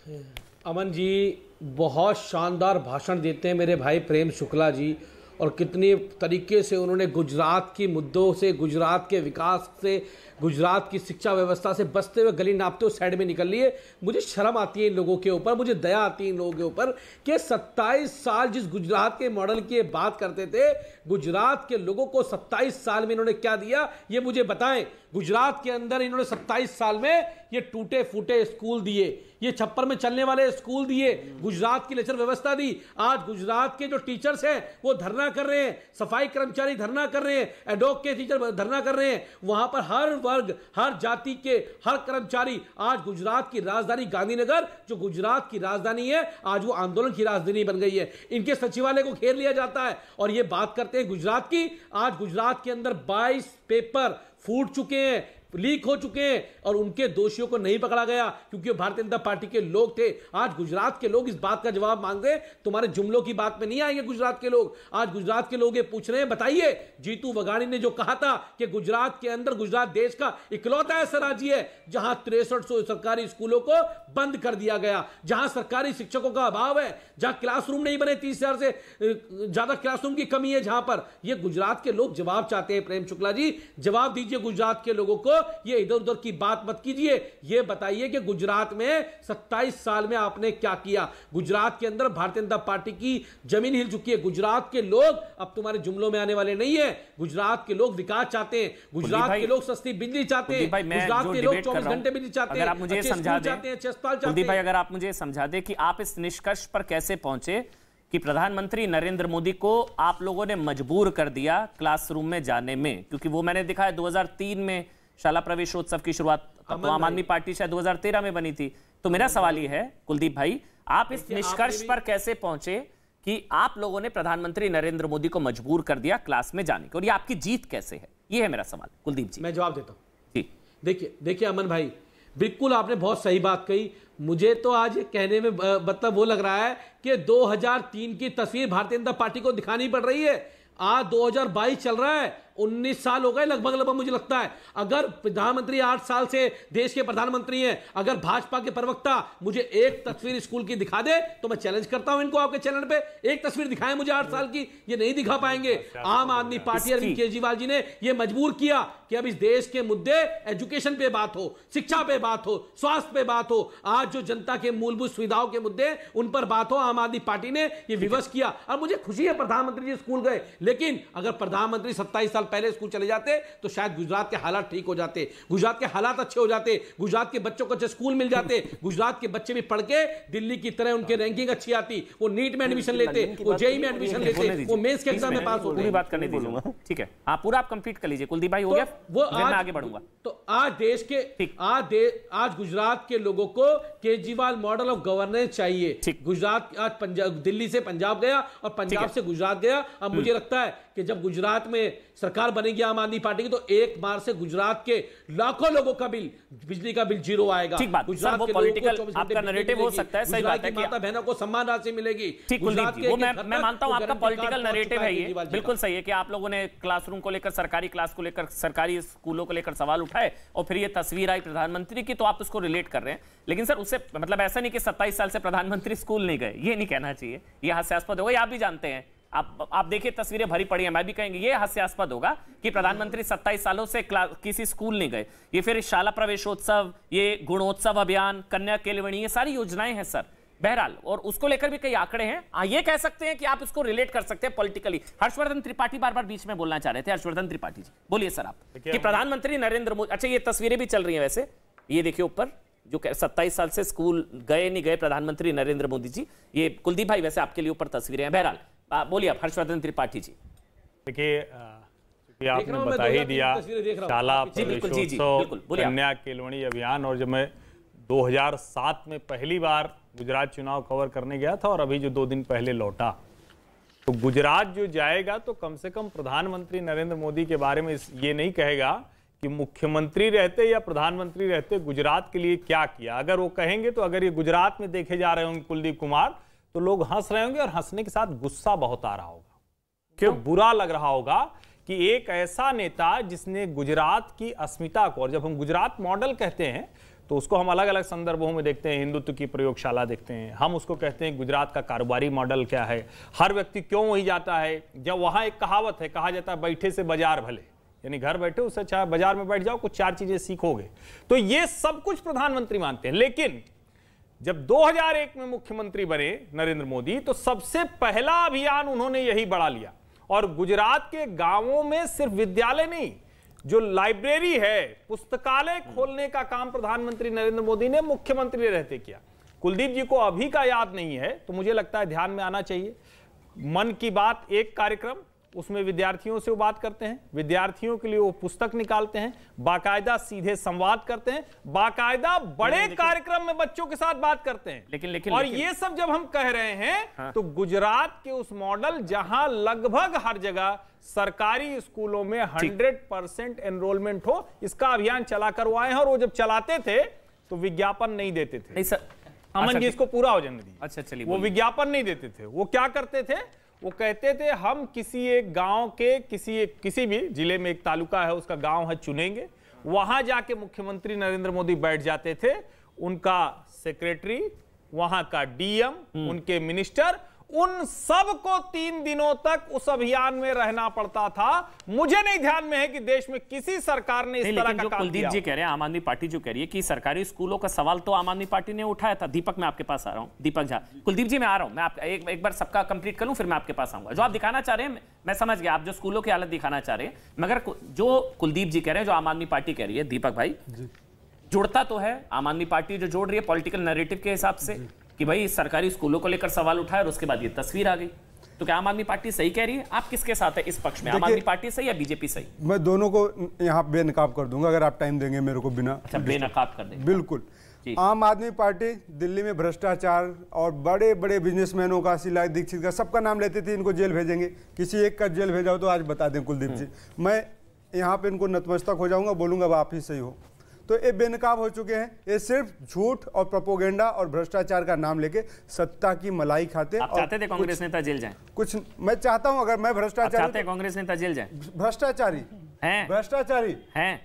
अमन जी बहुत शानदार भाषण देते हैं मेरे भाई प्रेम शुक्ला जी, और कितनी तरीके से उन्होंने गुजरात की मुद्दों से, गुजरात के विकास से, गुजरात की शिक्षा व्यवस्था से बचते हुए गली नापते हुए साइड में निकल लिए। मुझे शर्म आती है इन लोगों के ऊपर, मुझे दया आती है इन लोगों के ऊपर कि 27 साल जिस गुजरात के मॉडल की बात करते थे, गुजरात के लोगों को 27 साल में इन्होंने क्या दिया ये मुझे बताएं। गुजरात के अंदर इन्होंने 27 साल में ये टूटे फूटे स्कूल दिए, ये छप्पर में चलने वाले स्कूल दिए, गुजरात की लेक्चर व्यवस्था दी। आज गुजरात के जो टीचर्स हैं वो धरना कर रहे हैं, सफाई कर्मचारी धरना कर रहे हैं, एडोक के टीचर धरना कर रहे हैं। वहां पर हर वर्ग, हर जाति के हर कर्मचारी, आज गुजरात की राजधानी गांधीनगर जो गुजरात की राजधानी है, आज वो आंदोलन की राजधानी बन गई है। इनके सचिवालय को घेर लिया जाता है और ये बात करते हैं गुजरात की। आज गुजरात के अंदर 22 पेपर फूट चुके हैं, लीक हो चुके हैं और उनके दोषियों को नहीं पकड़ा गया क्योंकि भारतीय जनता पार्टी के लोग थे। आज गुजरात के लोग इस बात का जवाब मांगते, तुम्हारे जुमलों की बात में नहीं आएंगे गुजरात के लोग। आज गुजरात के लोग ये पूछ रहे हैं, बताइए जीतू वघानी ने जो कहा था कि गुजरात के अंदर, गुजरात देश का इकलौता ऐसा राज्य है जहां 6300 सरकारी स्कूलों को बंद कर दिया गया, जहां सरकारी शिक्षकों का अभाव है, जहां क्लासरूम नहीं बने, 30,000 से ज्यादा क्लासरूम की कमी है, जहां पर ये गुजरात के लोग जवाब चाहते हैं। प्रेम शुक्ला जी जवाब दीजिए गुजरात के लोगों को, ये इधर उधर की बात मत कीजिए। ये बताइए कि गुजरात में 27 साल में आपने क्या किया। गुजरात के अंदर भारतीय जनता पार्टी की जमीन हिल चुकी है। गुजरात के लोग अब तुम्हारे जुमलों में आने वाले नहीं है। गुजरात के लोग विकास चाहते हैं, गुजरात के लोग सस्ती बिजली चाहते हैं, गुजरात के लोग 24 घंटे बिजली चाहते हैं। अगर आप मुझे समझा दें कुलदीप भाई, अगर आप मुझे समझा दें कि आप इस निष्कर्ष पर कैसे पहुंचे कि प्रधानमंत्री नरेंद्र मोदी को आप लोगों ने मजबूर कर दिया क्लासरूम में जाने में, क्योंकि वो मैंने देखा है 2003 में शाला प्रवेशोत्सव की शुरुआत आम आदमी पार्टी शायद 2013 में बनी थी। तो मेरा सवाल यह है कुलदीप भाई, आप इस निष्कर्ष पर कैसे पहुंचे कि आप लोगों ने प्रधानमंत्री नरेंद्र मोदी को मजबूर कर दिया क्लास में जाने की, और ये आपकी जीत कैसे है? ये है मेरा सवाल कुलदीप जी। मैं जवाब देता हूं जी। देखिए अमन भाई, बिल्कुल आपने बहुत सही बात कही। मुझे तो आज ये कहने में मतलब वो लग रहा है कि 2003 की तस्वीर भारतीय जनता पार्टी को दिखानी पड़ रही है। आज 2022 चल रहा है, 19 साल हो गए लगभग मुझे लगता है। अगर प्रधानमंत्री 8 साल से देश के प्रधानमंत्री हैं, अगर भाजपा के प्रवक्ता मुझे एक तस्वीर स्कूल की दिखा दे तो मैं चैलेंज करता हूं इनको आपके चैनल पे, एक तस्वीर दिखाएं मुझे 8 साल की। ये नहीं दिखा पाएंगे। आम आदमी पार्टी अरविंद केजरीवाल जी ने ये मजबूर किया कि अब इस देश के मुद्दे एजुकेशन पे बात हो, शिक्षा पे बात हो, स्वास्थ्य पे बात हो, आज जो जनता के मूलभूत सुविधाओं के मुद्दे उन पर बात हो। आम आदमी पार्टी ने ये विवश किया और मुझे खुशी है प्रधानमंत्री जी स्कूल गए, लेकिन अगर प्रधानमंत्री 27 साल पहले स्कूल चले जाते तो शायद गुजरात के हालात ठीक हो जाते, गुजरात के हालात अच्छे हो जाते, गुजरात के बच्चों को अच्छे स्कूल मिल जाते, गुजरात के बच्चे भी पढ़ के दिल्ली की तरह उनके रैंकिंग अच्छी आती, वो नीट में एडमिशन लेते, वो जेईई में एडमिशन लेते, वो मेंस के एग्जाम में पास होते। पूरी बात करने दीजिए, ठीक है? हाँ, पूरा आप कंप्लीट कर लीजिए कुलदीप भाई, हो गया? वो मैं आगे बढ़ूंगा। तो आज देश के आज गुजरात के लोगों को केजरीवाल मॉडल ऑफ गवर्नेंस चाहिए। गुजरात आज पंजाब, दिल्ली से पंजाब गया और पंजाब से गुजरात गया। अब मुझे लगता है कि जब गुजरात में सरकार बनेगी आम आदमी पार्टी की तो एक बार से गुजरात के लाखों लोगों का बिल, बिजली का बिल जीरो आएगा। ठीक बात, गुजरात वो के पॉलिटिकल आपका नैरेटिव हो सकता है, सही बात है कि माता बहनों को सम्मान राशि मिलेगी। ठीक कुलदीप जी, वो मैं मानता हूं आपका पॉलिटिकल नैरेटिव है, ये बिल्कुल सही है कि आप लोगों ने क्लासरूम को लेकर, सरकारी क्लास को लेकर, सरकारी स्कूलों को लेकर सवाल उठाए और फिर ये तस्वीर आई प्रधानमंत्री की तो आप उसको रिलेट कर रहे हैं। लेकिन सर उससे मतलब ऐसा नहीं कि 27 साल से प्रधानमंत्री स्कूल नहीं गए, ये नहीं कहना चाहिए, ये हास्यास्पद होगा, ये आप भी जानते हैं। आप देखिए तस्वीरें भरी पड़ी हैं, मैं भी कहेंगे ये हास्यास्पद होगा कि प्रधानमंत्री 27 सालों से किसी स्कूल नहीं गए। ये फिर शाला प्रवेशोत्सव, ये गुणोत्सव अभियान, कन्या केलवणी, ये सारी योजनाएं हैं सर, बहरहाल, और उसको लेकर भी कई आंकड़े हैं। ये कह सकते हैं कि आप इसको रिलेट कर सकते हैं पॉलिटिकली। हर्षवर्धन त्रिपाठी बार बार बीच में बोलना चाह रहे थे। हर्षवर्धन त्रिपाठी जी बोलिए सर आप, कि प्रधानमंत्री नरेंद्र मोदी, अच्छा ये तस्वीरें भी चल रही हैं वैसे, ये देखिए ऊपर जो 27 साल से स्कूल गए नहीं गए प्रधानमंत्री नरेंद्र मोदी जी, ये कुलदीप भाई वैसे आपके लिए ऊपर तस्वीरें हैं। बहरहाल बोलिए आप हर्षवर्धन त्रिपाठी जी। देखिए आपने बता ही दिया शाला प्रवेशोत्सव, कन्या केलवणी अभियान, और जब मैं 2007 में पहली बार गुजरात चुनाव कवर करने गया था और अभी जो 2 दिन पहले लौटा, तो गुजरात जो जाएगा तो कम से कम प्रधानमंत्री नरेंद्र मोदी के बारे में ये नहीं कहेगा कि मुख्यमंत्री रहते या प्रधानमंत्री रहते गुजरात के लिए क्या किया। अगर वो कहेंगे तो अगर ये गुजरात में देखे जा रहे होंगे कुलदीप कुमार तो लोग हंस रहे होंगे और हंसने के साथ गुस्सा बहुत आ रहा होगा, क्यों बुरा लग रहा होगा कि एक ऐसा नेता जिसने गुजरात की अस्मिता को, और जब हम गुजरात मॉडल कहते हैं तो उसको हम अलग अलग संदर्भों में देखते हैं। हिंदुत्व की प्रयोगशाला देखते हैं, हम उसको कहते हैं गुजरात का कारोबारी मॉडल क्या है, हर व्यक्ति क्यों वहीं जाता है। जब वहां एक कहावत है, कहा जाता है बैठे से बाजार भले, यानी घर बैठे उससे अच्छा बाजार में बैठ जाओ, कुछ 4 चीजें सीखोगे। तो ये सब कुछ प्रधानमंत्री मानते हैं। लेकिन जब 2001 में मुख्यमंत्री बने नरेंद्र मोदी, तो सबसे पहला अभियान उन्होंने यही बढ़ा लिया और गुजरात के गांवों में सिर्फ विद्यालय नहीं, जो लाइब्रेरी है, पुस्तकालय खोलने का काम प्रधानमंत्री नरेंद्र मोदी ने मुख्यमंत्री रहते किया। कुलदीप जी को अभी का याद नहीं है, तो मुझे लगता है ध्यान में आना चाहिए। मन की बात एक कार्यक्रम, उसमें विद्यार्थियों से वो बात करते हैं, विद्यार्थियों के लिए वो पुस्तक निकालते हैं, बाकायदा सीधे संवाद करते हैं, बाकायदा बड़े कार्यक्रम में बच्चों के साथ बात करते हैं। लेकिन ये सब जब हम कह रहे हैं, हाँ। तो गुजरात के उस मॉडल जहां लगभग हर जगह सरकारी स्कूलों में 100% एनरोलमेंट हो, इसका अभियान चला कर आए हैं। और वो जब चलाते थे तो विज्ञापन नहीं देते थे। अमन जी इसको पूरा हो जाने दीजिए। अच्छा चलिए। वो विज्ञापन नहीं देते थे, वो क्या करते थे, वो कहते थे हम किसी एक गांव के किसी भी जिले में एक तालुका है, उसका गांव है, चुनेंगे, वहां जाके मुख्यमंत्री नरेंद्र मोदी बैठ जाते थे, उनका सेक्रेटरी, वहां का डीएम, उनके मिनिस्टर, उन सबको 3 दिनों तक उस अभियान में रहना पड़ता था। मुझे नहीं ध्यान में है कि देश में किसी सरकार ने इस तरह का काम कुलदीप जी कह रहे हैं, आम आदमी पार्टी जो कह रही है कि सरकारी स्कूलों का सवाल तो आम आदमी पार्टी ने उठाया था। दीपक, मैं आपके पास आ रहा हूं। दीपक झा, कुलदीप जी मैं आ रहा हूं, मैं आप एक बार सबका कंप्लीट कर लूं, फिर मैं आपके पास आऊंगा। जो आप दिखाना चाह रहे हैं मैं समझ गया, आप जो स्कूलों की हालत दिखाना चाह रहे हैं, मगर जो कुलदीप जी कह रहे हैं, जो आम आदमी पार्टी कह रही है, दीपक भाई, जुड़ता तो है आम आदमी पार्टी जो जोड़ रही है पॉलिटिकल नैरेटिव के हिसाब से कि भाई सरकारी स्कूलों को लेकर सवाल उठाया और उसके बाद ये तस्वीर आ गई। तो क्या आम आदमी पार्टी सही कह रही है? आप किसके साथ है इस पक्ष में, आम आदमी पार्टी सही या बीजेपी सही? मैं दोनों को यहाँ बेनकाब कर दूंगा अगर आप टाइम देंगे मेरे को बिना। अच्छा, बेनकाब कर देंगे, बिल्कुल। आम आदमी पार्टी दिल्ली में भ्रष्टाचार और बड़े बड़े बिजनेसमैनों का, शीला दीक्षित का, सबका नाम लेते थे, इनको जेल भेजेंगे, किसी एक का जेल भेजाओ तो आज बता दें कुलदीप जी, मैं यहाँ पे इनको नतमस्तक हो जाऊंगा, बोलूंगा आप ही सही हो। तो ये बेनकाब हो चुके हैं। ये सिर्फ झूठ और प्रोपोगेंडा और भ्रष्टाचार का नाम लेके सत्ता की मलाई खाते। आप चाहते थे कांग्रेस नेता जेल जाएं? कुछ मैं चाहता हूं, अगर मैं भ्रष्टाचारी, चाहते हैं कांग्रेस नेता जेल जाएं? भ्रष्टाचारी हैं, भ्रष्टाचारी हैं,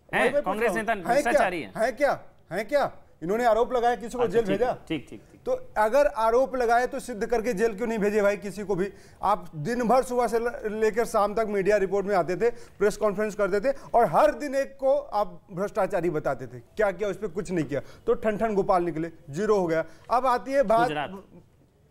कांग्रेस नेता भ्रष्टाचारी है क्या? इन्होंने आरोप लगाया, किसी को जेल भेजा? ठीक। तो अगर आरोप लगाए तो सिद्ध करके जेल क्यों नहीं भेजे भाई किसी को भी? आप दिन भर सुबह से लेकर शाम तक मीडिया रिपोर्ट में आते थे, प्रेस कॉन्फ्रेंस करते थे और हर दिन एक को आप भ्रष्टाचारी बताते थे। क्या किया उस पर? कुछ नहीं किया। तो ठन गोपाल निकले, 0 हो गया। अब आती है बात,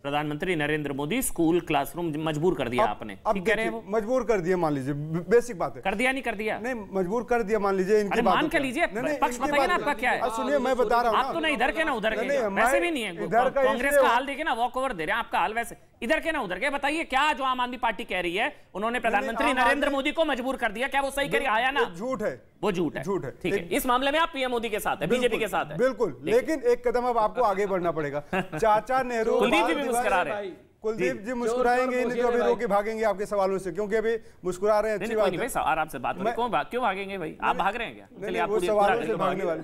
प्रधानमंत्री नरेंद्र मोदी स्कूल क्लासरूम मजबूर कर दिया आपने, ठीक कह रहे हैं? मजबूर कर दिया, मान लीजिए, बेसिक बात है। कर दिया नहीं कर दिया? नहीं, मजबूर कर दिया, मान लीजिए। इनकी बात मान के लीजिए, पक्ष बताइए ना आपका क्या है। सुनिए, मैं बता रहा हूँ, आप तो ना इधर के ना उधर के, वैसे भी नहीं है। कांग्रेस का हाल देखिए ना, वॉक ओवर दे रहे हैं, आपका हाल वैसे इधर के ना उधर के। बताइए क्या जो आम आदमी पार्टी कह रही है, उन्होंने प्रधानमंत्री नरेंद्र मोदी को मजबूर कर दिया, क्या वो सही कह आया ना? झूठ है, वो झूठ है। ठीक है, इस मामले में आप पीएम मोदी के साथ है, बीजेपी के साथ है, बिल्कुल। लेकिन एक कदम अब आपको आगे बढ़ना पड़ेगा। चाचा नेहरू, कुलदीप जी भी मुस्कुरा रहे हैं, कुलदीप जी मुस्कुराएंगे नहीं तो अभी रोके भागेंगे आपके सवालों से, क्योंकि अभी मुस्कुरा रहे हैं। अच्छी बात है, आराम से बात करें। क्यों भागेंगे भाई? आप भाग रहे हैं क्या? चलिए, आप सवालों से भागने वाले,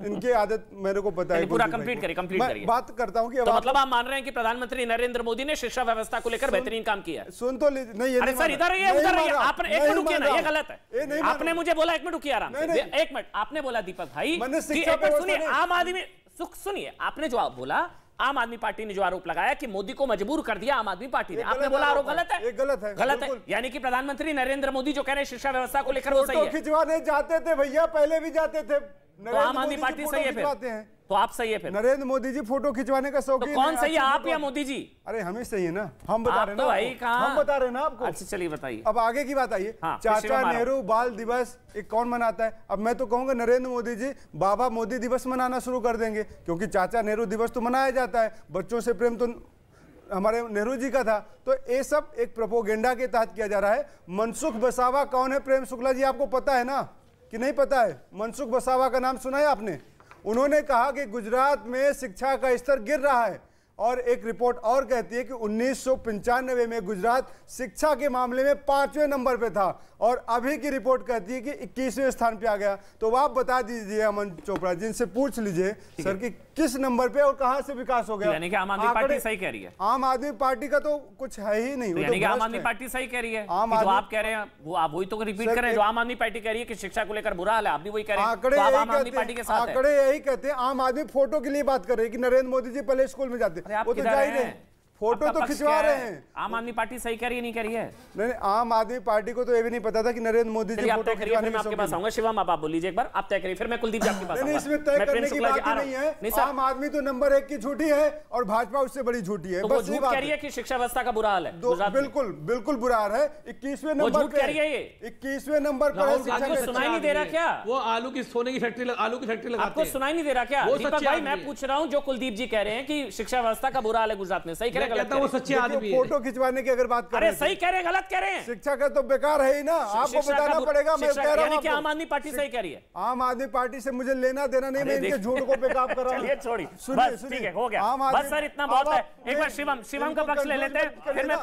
इनकी आदत मेरे को पता है। पूरा कंप्लीट करिए। बात करता हूँ कि मतलब आप मान रहे हैं कि प्रधानमंत्री नरेंद्र मोदी ने शिक्षा व्यवस्था को लेकर बेहतरीन काम किया है? सुन तो नहीं, अरे सर इधर रहिए, उधर रहिए। आपने एक मिनट रुकिए ना, ये गलत है। आपने मुझे बोला 1 मिनट रुकिए, आराम से 1 मिनट। आपने बोला दीपक भाई, सुनिए, आम आदमी, सुनिए, आपने जो बोला, आम आदमी पार्टी ने जो आरोप लगाया कि मोदी को मजबूर कर दिया आम आदमी पार्टी ने, आपने बोला आरोप गलत है? गलत है। यानी कि प्रधानमंत्री नरेंद्र मोदी जो कह रहे हैं शिक्षा व्यवस्था को लेकर वो सही है। खिंचवाने जाते थे भैया, पहले भी जाते थे। तो आम आदमी पार्टी सही है फिर? तो आप सही है फिर? नरेंद्र मोदी जी फोटो खिंचवाने का शौकीन है। तो कौन सही है, आप या मोदी जी? अरे हमें सही है ना, हम बता रहे हैं ना, हम बता रहे हैं ना आपको। अच्छा चलिए बताइए। अब आगे की बात आइए। चाचा नेहरू बाल दिवस एक कौन मनाता है? अब मैं तो कहूंगा नरेंद्र मोदी जी बाबा मोदी दिवस मनाना शुरू कर देंगे, क्योंकि चाचा नेहरू दिवस तो मनाया जाता है, बच्चों से प्रेम तो हमारे नेहरू जी का था। तो ये सब एक प्रोपोगेंडा के तहत किया जा रहा है। मनसुख वसावा कौन है? प्रेम शुक्ला जी आपको पता है ना कि नहीं पता है? मनसुख वसावा का नाम सुना है आपने? उन्होंने कहा कि गुजरात में शिक्षा का स्तर गिर रहा है। और एक रिपोर्ट और कहती है कि 1995 में गुजरात शिक्षा के मामले में 5वें नंबर पे था और अभी की रिपोर्ट कहती है कि 21वें स्थान पे आ गया। तो आप बता दीजिए अमन चोपड़ा जी, इनसे पूछ लीजिए सर कि किस नंबर पे और कहाँ से विकास हो गया। यानी कि आम आदमी पार्टी सही कह रही है। आम आदमी पार्टी का तो कुछ है ही नहीं। यानी कि आम आदमी पार्टी सही कह रही है। जो आप कह रहे हैं वो आप वही तो रिपीट कर रहे हैं जो आम आदमी पार्टी कह रही है कि शिक्षा को लेकर बुरा हाल है, आप भी वही कह रहे हैं। आंकड़े यही कहते हैं। आम आदमी फोटो के लिए बात कर रहे हैं कि नरेंद्र मोदी जी पहले स्कूल में जाते, वो तो जा ही रहे हैं, फोटो तो खिंचवा रहे हैं। आम आदमी पार्टी सही कह रही है नहीं कह रही है? नहीं, आम आदमी पार्टी को तो ये भी नहीं पता था कि नरेंद्र मोदी जी फोटो खिंचवाने में। आपके पास आऊंगा शिवम, आप बोलिए एक बार, आप तय करिए, फिर मैं कुलदीप जी आपके पास आऊंगा। नहीं, इसमें तय करने की बात नहीं है। आम आदमी तो नंबर 1 की झूठी है और भाजपा उससे बड़ी झूठी है। बस ये कह रही है कि शिक्षा व्यवस्था का बुरा हाल है। बिल्कुल बिल्कुल बुरा हाल है। 21वें नंबर पे 21वें नंबर पर सुनाई नहीं दे रहा क्या? वो आलू की सोने की फैक्ट्री, आलू की फैक्ट्री लगाते हैं। आपको सुनाई नहीं दे रहा क्या? दीपक भाई मैं पूछ रहा हूँ, जो कुलदीप जी कह रहे हैं कि शिक्षा व्यवस्था का बुरा हाल है गुजरात में, सही कह रहे हैं? वो सच्चे आदमी है। फोटो खिंचवाने की अगर बात करें, अरे सही कह रहे हैं गलत कह रहे हैं? शिक्षा का तो बेकार है ही ना, आपको बताना पड़ेगा। मैं कह रहा हूं कि आम आदमी पार्टी सही कह रही है। आम आदमी पार्टी से मुझे लेना देना नहीं, मैं इनके झूठ को बेकार कर रहा हूं। चलिए छोड़िए, बस ठीक है, हो गया, बस सर इतना बहुत है। एक बार शिवम का पक्ष ले लेते हैं, फिर मैं